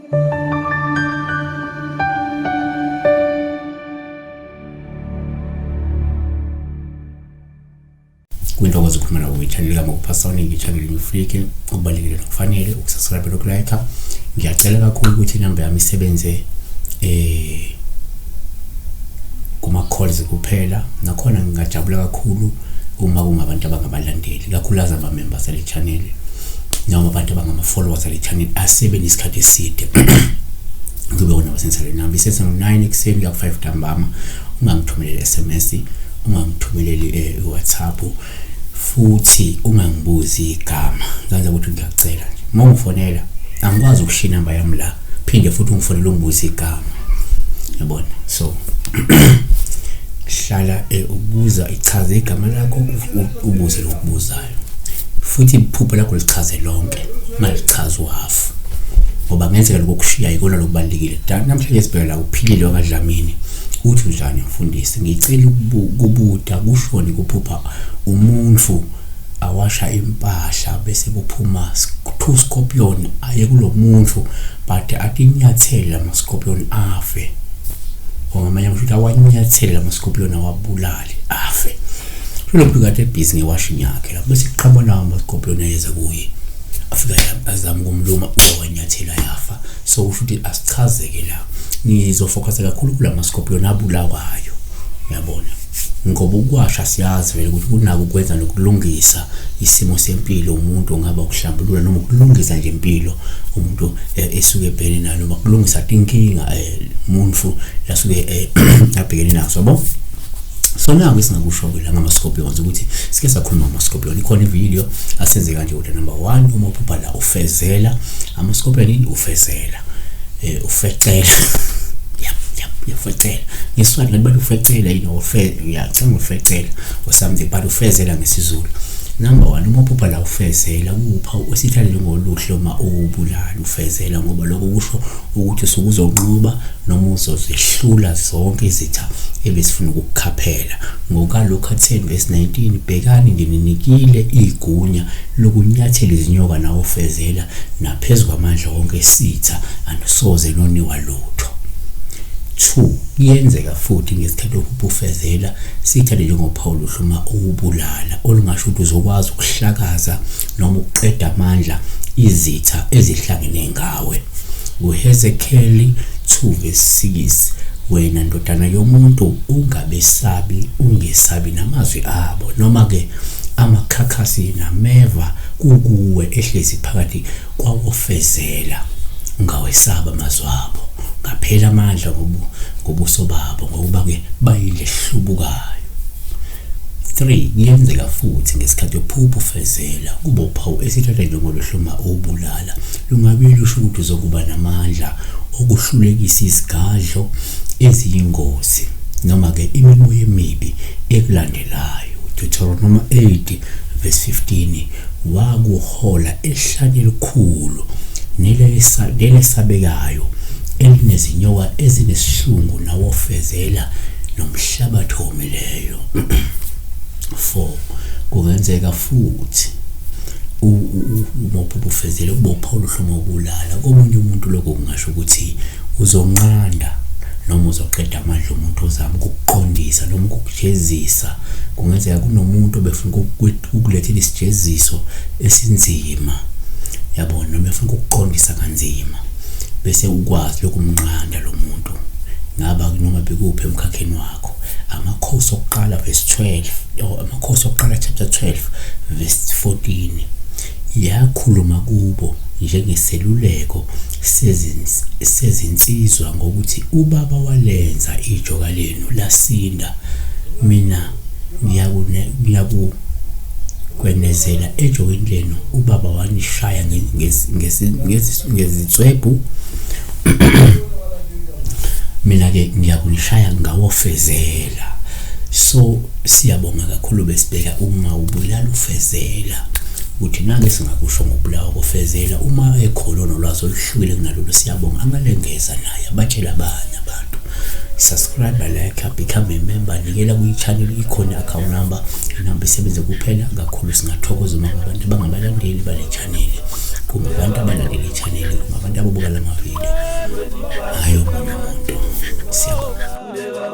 Kwintokozo ukukhuluma nawe kwi-channel kaMokuphasoning, i-channel yomfriki okubalulekile nokufanele ukusubscribe nokulike. Ngiyacela kakhulu ukuthi inamba yami isebenze kuma-calls kuphela. Nakhona ngingajabula kakhulu uma kungabantu abangabalandeli, kakhulukazi ama-members ale channel noma abantu abangama-followers ale channel asebe nesikhathi eside. Kube wona basensele namba isese-9 ekuseni kuya ku-5 ntambama. Ungangithumeleli SMS, ungangithumeleli WhatsApp, futhi ungangibuzi igama. Ngicela ukuthi ngiyacela nje uma ungifonela angikwazi ukushiya inamba yami la, phinde futhi ungifonele ungibuze igama, yabona. So hlala ubuza, ichaze igama lakho, ubuze lokubuzayo, futhi iphupho lakho lichaze lonke, malichaza uhafu, ngoba ngenzeka lokushiya ikona lokubalekile. Namhlanje sibheka la uphilile wakadlamini uthi njani mfundisi. Ngicela ukubuda kushoni kuphupha umuntu awasha impahla bese kuphuma 2 scorpion aye kulo muntu, but atinyathela ama scorpion afe, ngamanye amashutha awanyathela ama scorpion awabulali afe. Lokhu kade busy ngewashing yakhe la, bese iqhamuka ama scorpion ayeza kuye, afika azama ukumluma uyawanyathela yafa. So ushuthi asichazeke la, ngizofocusa kakhulu kulama scorpion abulawayo, yabona, ngoba ukwasha siyazi vele ukuthi kunako ukwenza nokulungisa isimo sempilo umuntu ongaba ukuhlambulula noma ukulungisa nje impilo umuntu esuke ebhekene nayo, noma kulungisa inkinga umuntu lasuke abhekene nazo, yabo. So nawe singakusho la ngama scorpions ukuthi sike sakhuluma ngama scorpion. Ikhona ivideo asenze kanje ukuthi number 1 uma uphupha la ufezela ama scorpion, ufezela ufecela yafecela ngesizulu ngathi ufecela uyacanga ufecela or something, but ufezela ngesizulu. Number 1 uma uphupha la ufezela kupha usithalele ngoluhle uma ubulala ufezela, ngoba lokho kusho ukuthi usukuzonqoba noma uzozihlula zonke izitha ebesifuna ukukhaphela. Ngokalokho 10:19 bhekani ngininikile igunya lokunyathela izinyoka nawo ufezela naphezulu kwamandla wonke sitha andisoze noniwa lutho. 2 kuyenzeka futhi ngesikhathi ukufezela sithathe njengophawu luhluma ukubulala olungasho ukuthi uzokwazi ukuhlakaza noma ukuqeda amandla izitha ezihlangene ngawe. UHezekiel 2:6 wena ndodana yomuntu ungabesabi, ungesabi namazwi abo, noma ke amakhakhasi nameva kukuwe ehlezi phakathi kwawofezela, ungawesaba amazwi abo, ngaphela amandla ngobuso babo ngokuba ke bayilehlubukayo. 3 kuyenzeka futhi ngesikhathi uphupha ufezela kuba uphawu esithatha njengoluhluma ubulala, lungabe lusho ukuthi uzokuba namandla okuhlulekisa isigadlo eziyingozi noma ke imimoya emibi ekulandelayo. Deuteronomy 8:15 wakuhola ehlane elikhulu nelesabekayo elinezinyoka ezinesishungu nawofezela nomhlabathi omileyo. 4 kungenzeka futhi uma uphupha kuba uphawu luhluma ubulala komunye umuntu, lokho kungasho ukuthi uzonqanda noma uzoqeda amandla umuntu ozama ukukuqondisa noma ukukujezisa. Kungenzeka kunomuntu obefuna ukulethela isijeziso esinzima, yabona, noma efuna ukukuqondisa kanzima, bese ukwazi lokumnqanda lo muntu, ngaba noma bekuphi emkhakheni wakho. Amakhosi okuqala verse 12 or amakhosi okuqala chapter 12:14 yakhuluma kubo njengeseluleko sezinsizwa ngokuthi ubaba walenza ijoka lenu lasinda, mina ngiyakwenezela ejokeni lenu, ubaba wanishaya ngezitswebhu, mina ke ngiyakunishaya ngawofezela. So siyabonga kakhulu besibheka uma ubulala ufezela ukuthi nange singakusho ngobulawa kofezela uma ekholo nolwazi oluhlukile kunalolu. Siyabonga amalengeza naye abatshela abanye abantu. Subscribe, like, become a member, nikela kwi-channel ikhona account number, inamba isebenze kuphela kakhulu. Singathokoza uma abantu bangabalandeli bale channel. kungabantu abalandela i-channel, kungabantu ababuka la mavidiyo, hayi omunye umuntu. Siyabonga. Kuleka